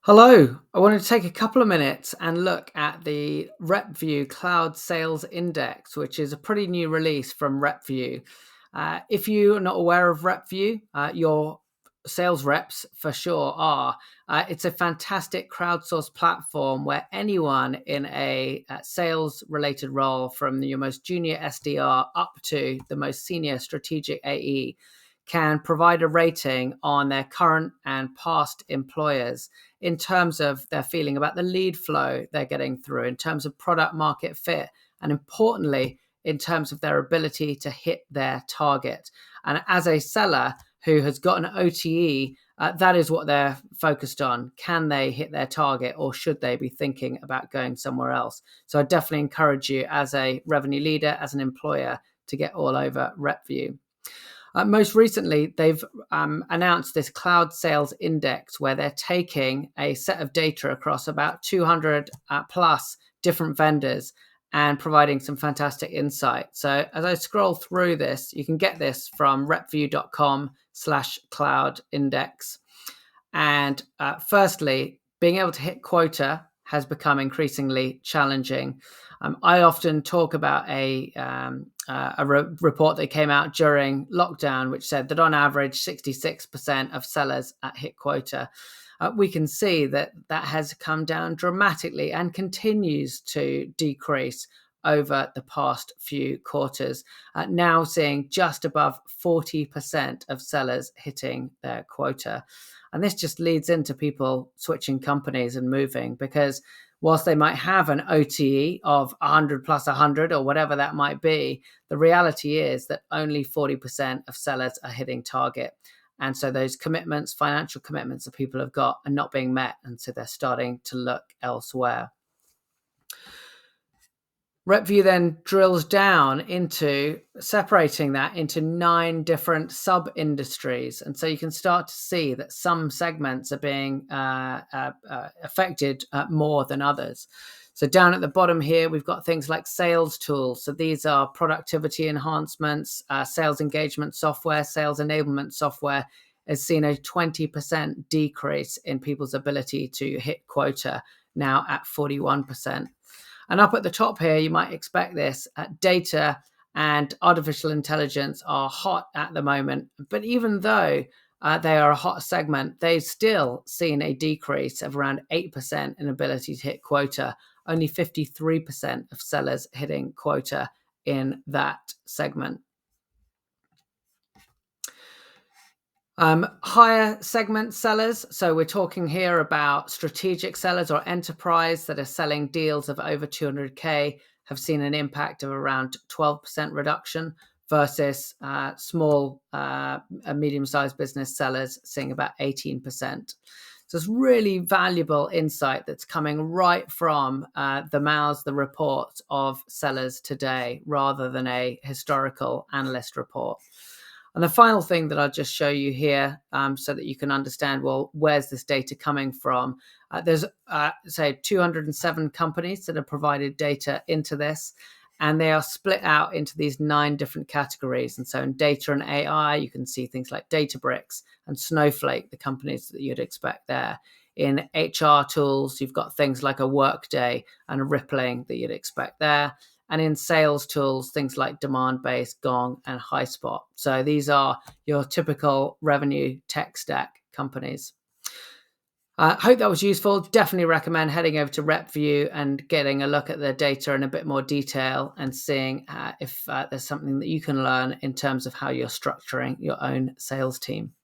Hello, I wanted to take a couple of minutes and look at the RepVue Cloud Sales Index, which is a pretty new release from RepVue. If you are not aware of RepVue, your sales reps for sure are. It's a fantastic crowdsourced platform where anyone in a sales related role, from your most junior SDR up to the most senior strategic AE, can provide a rating on their current and past employers in terms of their feeling about the lead flow they're getting through, in terms of product market fit, and importantly, in terms of their ability to hit their target. And as a seller who has got an OTE, that is what they're focused on. Can they hit their target, or should they be thinking about going somewhere else? So I definitely encourage you as a revenue leader, as an employer, to get all over RepVue. Most recently, they've announced this cloud sales index where they're taking a set of data across about 200 plus different vendors and providing some fantastic insight. So as I scroll through this, you can get this from repvue.com/cloud index. And firstly, being able to hit quota has become increasingly challenging. I often talk about a report that came out during lockdown, which said that on average, 66% of sellers hit quota. We can see that that has come down dramatically and continues to decrease over the past few quarters, now seeing just above 40% of sellers hitting their quota. And this just leads into people switching companies and moving, because whilst they might have an OTE of 100 plus 100 or whatever that might be, the reality is that only 40% of sellers are hitting target. And so those commitments, financial commitments that people have got, are not being met. And so they're starting to look elsewhere. RepVue then drills down into separating that into 9 different sub-industries. And so you can start to see that some segments are being affected more than others. So down at the bottom here, we've got things like sales tools. So these are productivity enhancements, sales engagement software, sales enablement software has seen a 20% decrease in people's ability to hit quota, now at 41%. And up at the top here, you might expect this. Data and artificial intelligence are hot at the moment. But even though they are a hot segment, they've still seen a decrease of around 8% in ability to hit quota. Only 53% of sellers hitting quota in that segment. Higher segment sellers. So we're talking here about strategic sellers or enterprise that are selling deals of over 200K, have seen an impact of around 12% reduction versus small medium-sized business sellers seeing about 18%. So it's really valuable insight that's coming right from the mouths, the reports of sellers today, rather than a historical analyst report. And the final thing that I'll just show you here, so that you can understand, well, where's this data coming from? There's, say, 207 companies that have provided data into this, and they are split out into these 9 different categories. And so in data and AI, you can see things like Databricks and Snowflake, the companies that you'd expect there. In HR tools, you've got things like a Workday and a Rippling that you'd expect there. And in sales tools, things like Demandbase, Gong, and HighSpot. So these are your typical revenue tech stack companies. Hope that was useful. Definitely recommend heading over to RepVue and getting a look at the data in a bit more detail and seeing if there's something that you can learn in terms of how you're structuring your own sales team.